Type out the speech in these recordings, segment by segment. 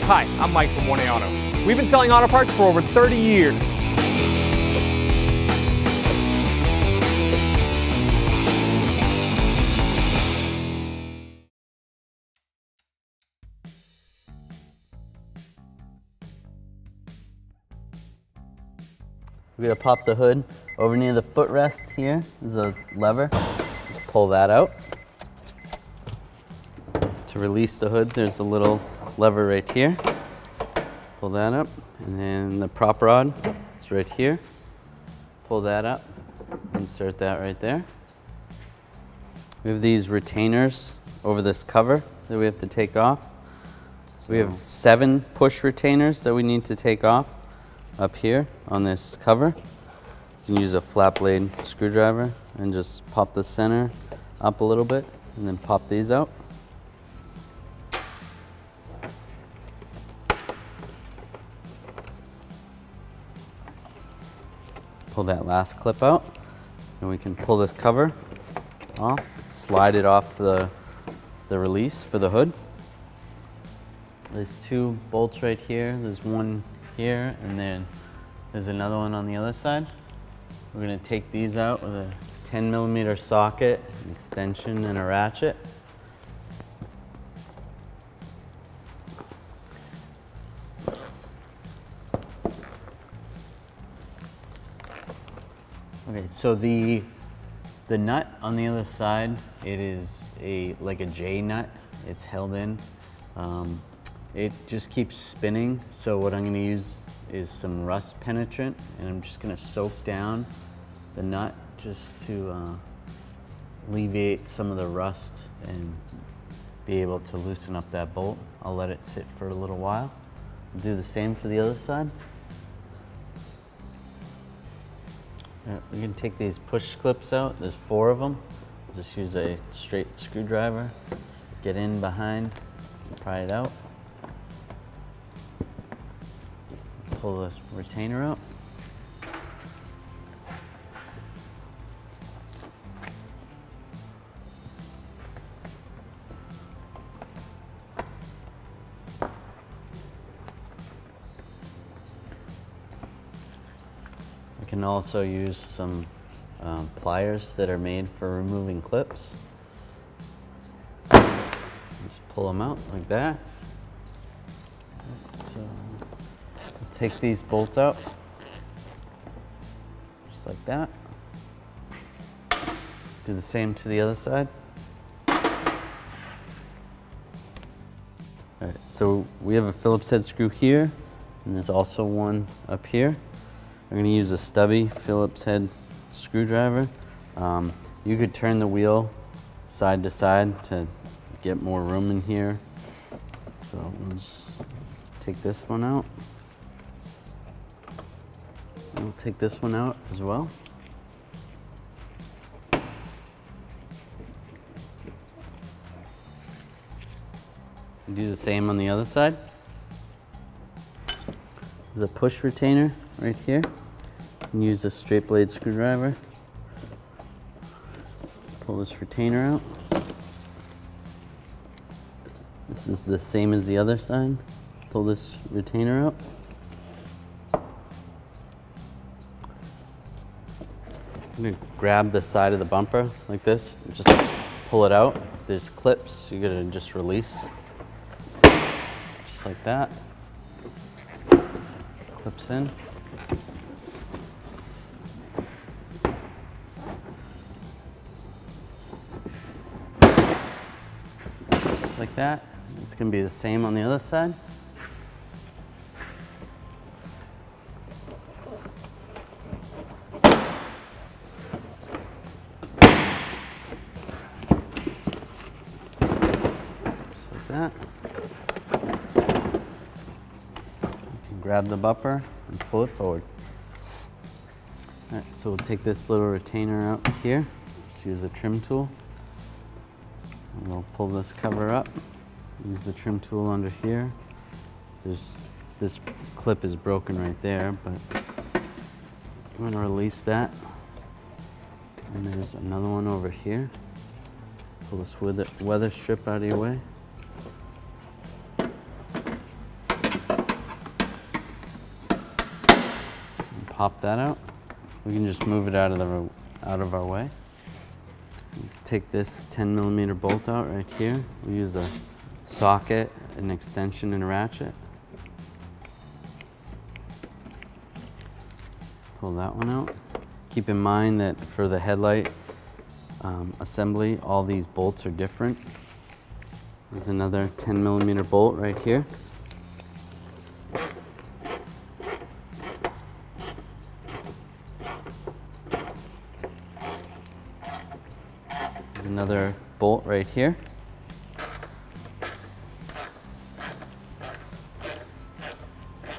Hi, I'm Mike from 1A Auto. We've been selling auto parts for over 30 years. We're gonna pop the hood over near the footrest. Here is a lever. Just pull that out. To release the hood, there's a little lever right here. Pull that up, and then the prop rod is right here. Pull that up, insert that right there. We have these retainers over this cover that we have to take off. So we have 7 push retainers that we need to take off up here on this cover. You can use a flat blade screwdriver and just pop the center up a little bit and then pop these out. Pull that last clip out, and we can pull this cover off, slide it off the release for the hood. There's 2 bolts right here. There's one here, and then there's another one on the other side. We're gonna take these out with a 10mm socket, an extension, and a ratchet. Okay, so the nut on the other side, it is like a J nut. It's held in. It just keeps spinning. So what I'm going to use is some rust penetrant, and I'm just going to soak down the nut just to alleviate some of the rust and be able to loosen up that bolt. I'll let it sit for a little while. I'll do the same for the other side. We can take these push clips out. There's 4 of them. Just use a straight screwdriver, get in behind, pry it out. Pull the retainer out. I can also use some pliers that are made for removing clips. Just pull them out like that. So I'll take these bolts out, just like that. Do the same to the other side. All right, so we have a Phillips head screw here, and there's also one up here. I'm going to use a stubby Phillips head screwdriver. You could turn the wheel side to side to get more room in here. So we'll just take this one out. We'll take this one out as well. Do the same on the other side. There's a push retainer right here. You can use a straight blade screwdriver. Pull this retainer out. This is the same as the other side. Pull this retainer out. I'm gonna grab the side of the bumper like this and just pull it out. There's clips, you're gonna just release. Just like that. Clips in. Just like that. It's going to be the same on the other side. Just like that. Grab the bumper and pull it forward. All right, so we'll take this little retainer out here. Just use a trim tool. And we'll pull this cover up. Use the trim tool under here. This clip is broken right there, but you want to release that. And there's another one over here. Pull this weather strip out of your way. pop that out. We can just move it out of our way. Take this 10mm bolt out right here. We use a socket, an extension, and a ratchet. Pull that one out. Keep in mind that for the headlight assembly, all these bolts are different. There's another 10mm bolt right here. There's another bolt right here.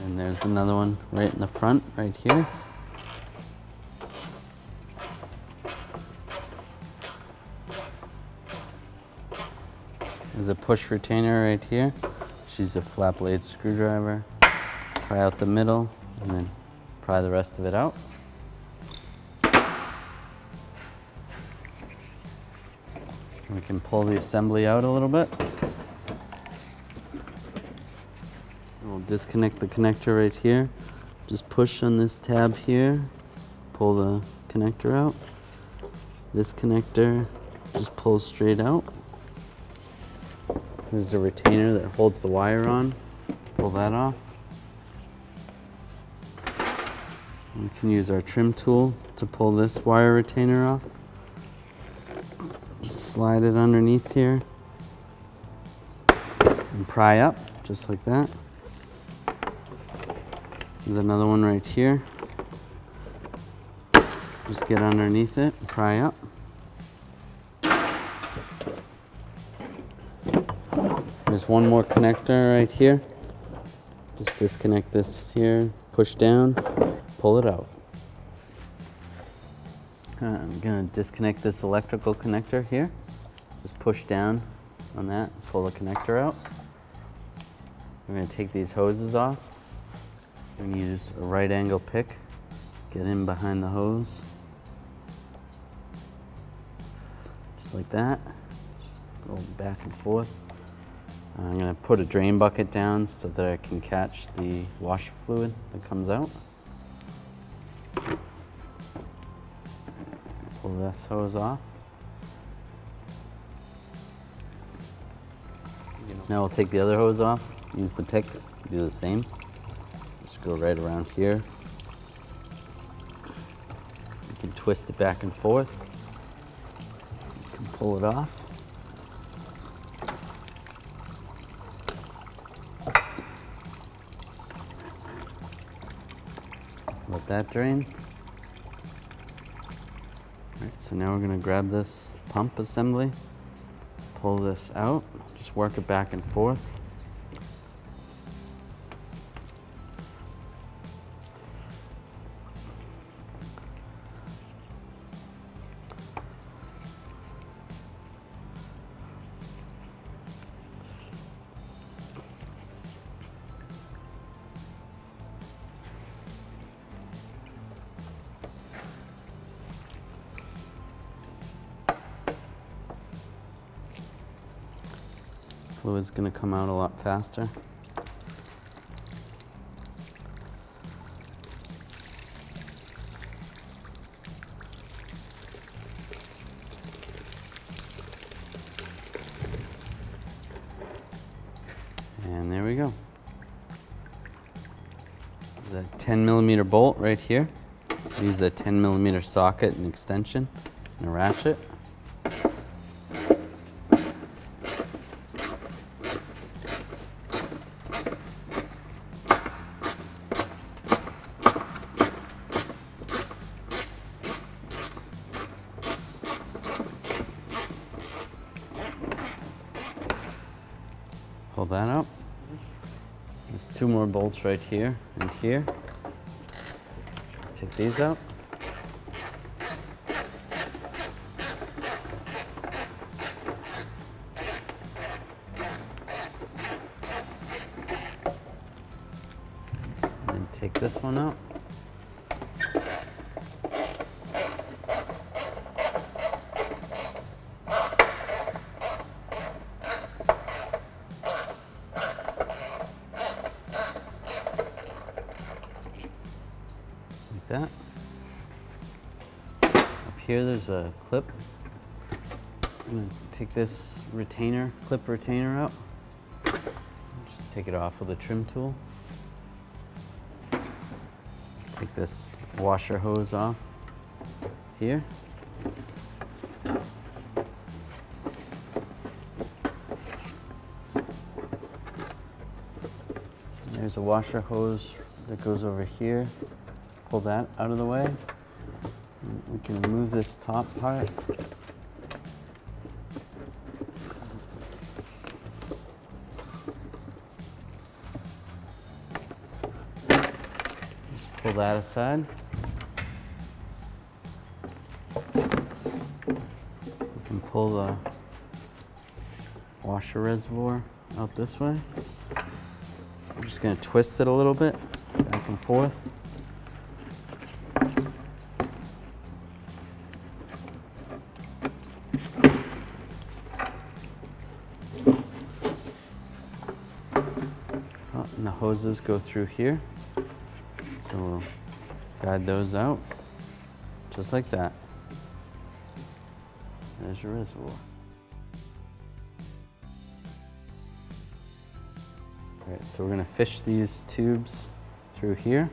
And there's another one right in the front, right here. There's a push retainer right here. Just use a flat blade screwdriver. Pry out the middle, and then pry the rest of it out. We can pull the assembly out a little bit. We'll disconnect the connector right here. Just push on this tab here, pull the connector out. This connector just pulls straight out. There's a retainer that holds the wire on. Pull that off. We can use our trim tool to pull this wire retainer off. Just slide it underneath here and pry up, just like that. There's another one right here. Just get underneath it, pry up. There's one more connector right here. Just disconnect this here, push down, pull it out. I'm gonna disconnect this electrical connector here. Just push down on that, pull the connector out. We're gonna take these hoses off. We're gonna use a right angle pick, get in behind the hose. Just like that, just go back and forth. I'm gonna put a drain bucket down so that I can catch the washer fluid that comes out. Pull this hose off. Now we'll take the other hose off, use the pick, do the same. Just go right around here. You can twist it back and forth. You can pull it off. Let that drain. All right, so now we're gonna grab this pump assembly, pull this out, just work it back and forth. Fluid's gonna come out a lot faster. And there we go. There's a 10mm bolt right here. Use a 10mm socket and extension and a ratchet. Pull that out. There's two more bolts right here and here. Take these out. And then take this one out. like that. Up here there's a clip. I'm going to take this retainer, clip retainer out. Just take it off with a trim tool. Take this washer hose off here. There's a washer hose that goes over here. Pull that out of the way. We can remove this top part. Just pull that aside. We can pull the washer reservoir out this way. I'm just going to twist it a little bit, back and forth. Oh, and the hoses go through here, so we'll guide those out, just like that. There's your reservoir. All right, so we're going to fish these tubes through here.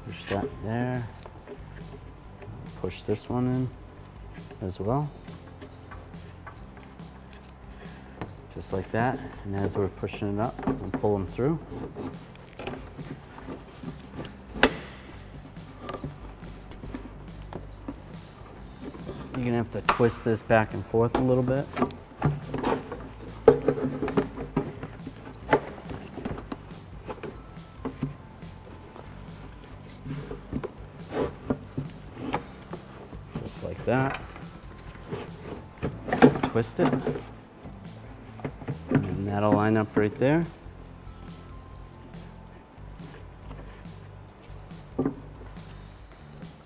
Push that there. Push this one in as well. Just like that. And as we're pushing it up, we'll pull them through. You're going to have to twist this back and forth a little bit. Like that. Twist it. And that'll line up right there. Can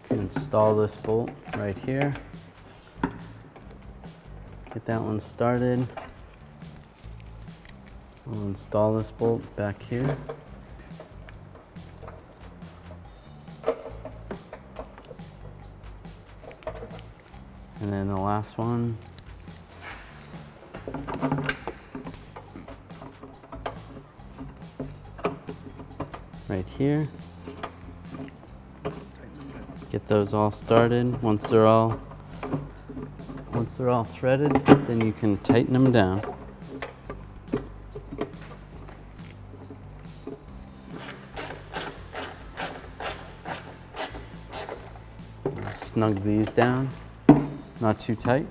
install this bolt right here. Get that one started. We'll install this bolt back here. And then the last one. Right here. Get those all started. Once they're all threaded, then you can tighten them down. Snug these down. Not too tight.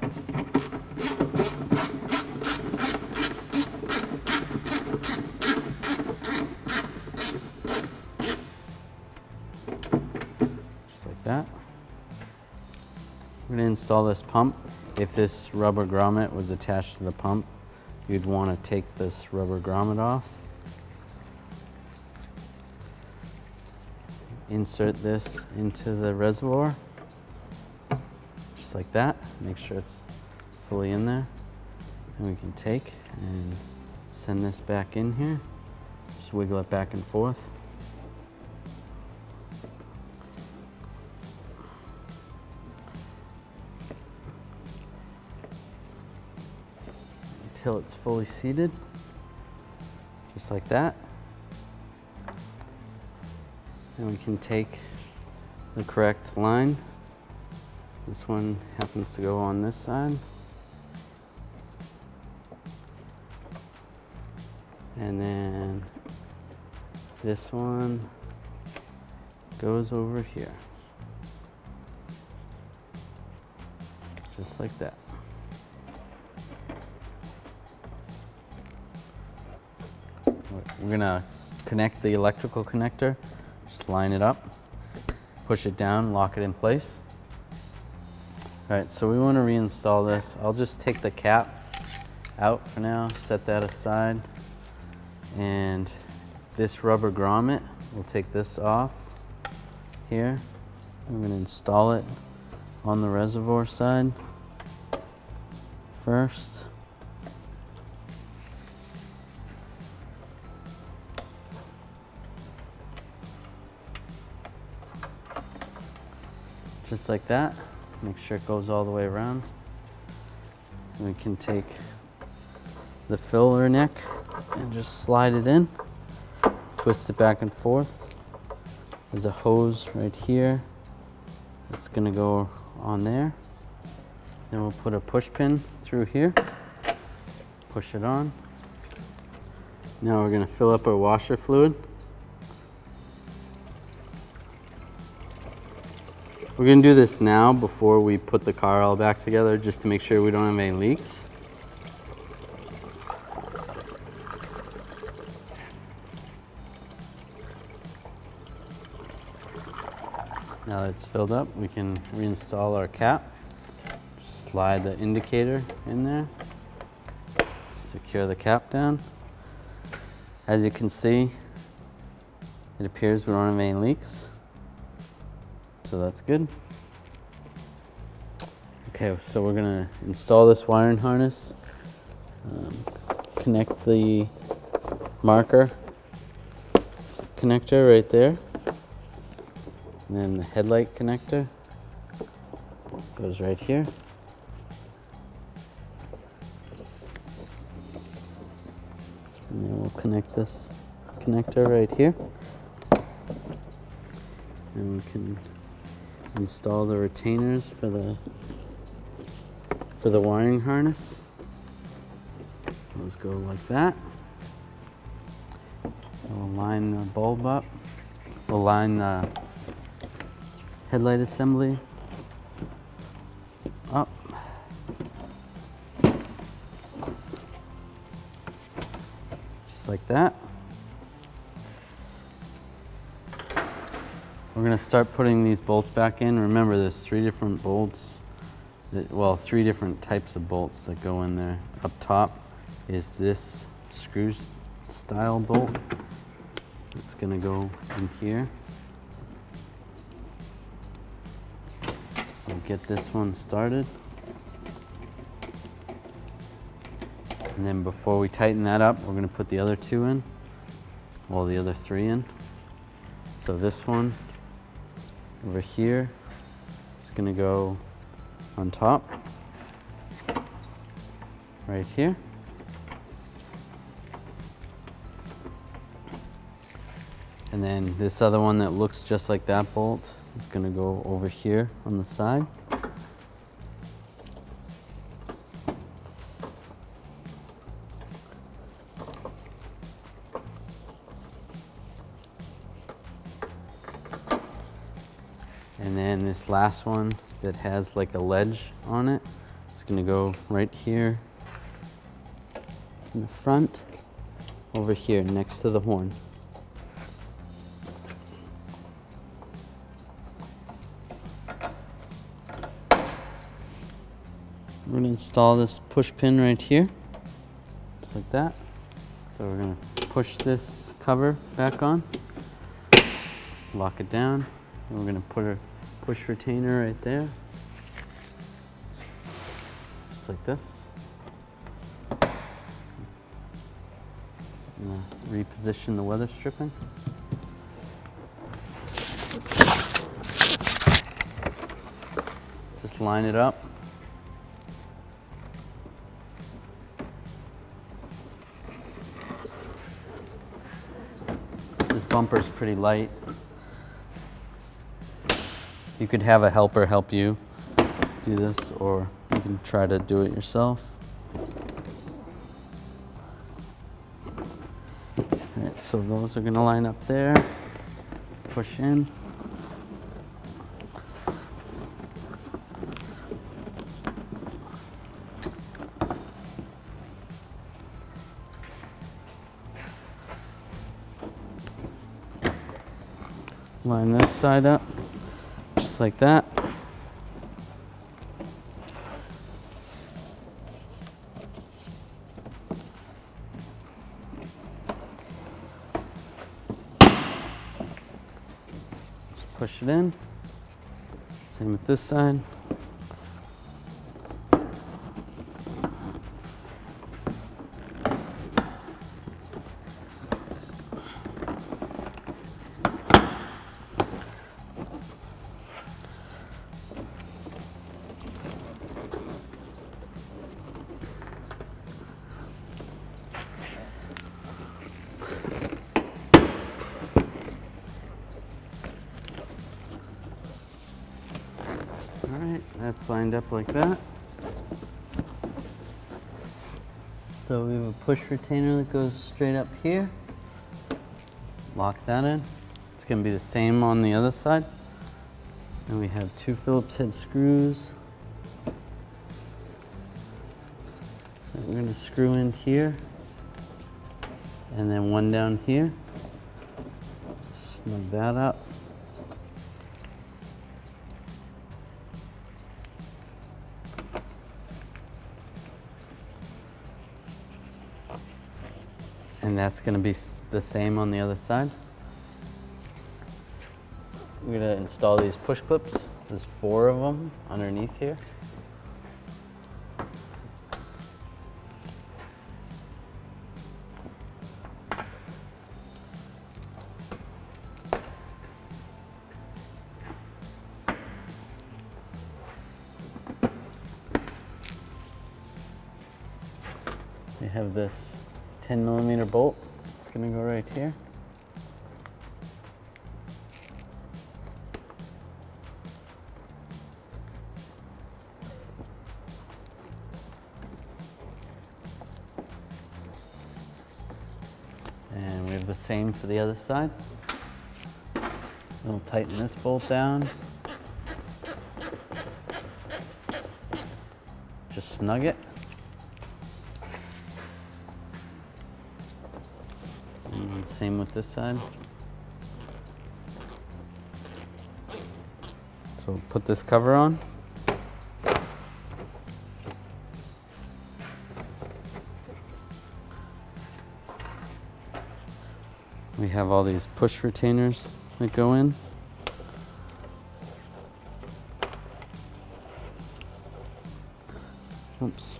Just like that. We're going to install this pump. If this rubber grommet was attached to the pump, you'd want to take this rubber grommet off. Insert this into the reservoir. Like that, make sure it's fully in there. And we can take and send this back in here. Just wiggle it back and forth. Until it's fully seated. Just like that. And we can take the correct line. This one happens to go on this side. And then this one goes over here. Just like that. We're gonna connect the electrical connector. Just line it up, push it down, lock it in place. All right, so we want to reinstall this. I'll just take the cap out for now, set that aside. And this rubber grommet, we'll take this off here. I'm going to install it on the reservoir side first. just like that. Make sure it goes all the way around. We can take the filler neck and just slide it in, twist it back and forth. There's a hose right here that's gonna go on there. Then we'll put a push pin through here, push it on. Now we're gonna fill up our washer fluid. We're gonna do this now before we put the car all back together, just to make sure we don't have any leaks. Now that it's filled up, we can reinstall our cap. Just slide the indicator in there, secure the cap down. As you can see, it appears we don't have any leaks. So that's good. Okay, so we're gonna install this wiring harness, connect the marker connector right there, and then the headlight connector goes right here. And then we'll connect this connector right here, and we can install the retainers for the wiring harness. Those go like that. We'll line the bulb up. We'll line the headlight assembly up. Just like that. We're gonna start putting these bolts back in. Remember, there's 3 different bolts, well, 3 different types of bolts that go in there. Up top is this screw style bolt. It's gonna go in here. So get this one started. And then before we tighten that up, we're gonna put the other 2 in, well, the other 3 in. So this one over here is gonna go on top, right here. And then this other one that looks just like that bolt is gonna go over here on the side. And then this last one that has like a ledge on it, it's gonna go right here in the front, over here next to the horn. We're gonna install this push pin right here, just like that. So we're gonna push this cover back on, lock it down, and we're gonna put a push retainer right there, just like this. Reposition the weather stripping. Just line it up. This bumper is pretty light. You could have a helper help you do this, or you can try to do it yourself. All right, so those are gonna line up there. Push in. Line this side up, just like that. Just push it in. Same with this side. It's lined up like that. So we have a push retainer that goes straight up here. Lock that in. It's going to be the same on the other side. And we have 2 Phillips head screws that we're going to screw in here, and then 1 down here. Snug that up. And that's going to be the same on the other side. We're going to install these push clips. There's 4 of them underneath here. We have this 10mm bolt. It's going to go right here. And we have the same for the other side. We'll tighten this bolt down. Just snug it. And same with this side. So put this cover on. We have all these push retainers that go in. Oops.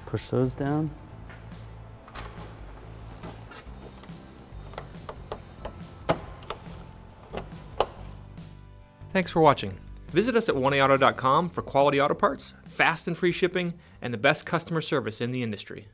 Push those down. Thanks for watching. Visit us at oneauto.com for quality auto parts, fast and free shipping, and the best customer service in the industry.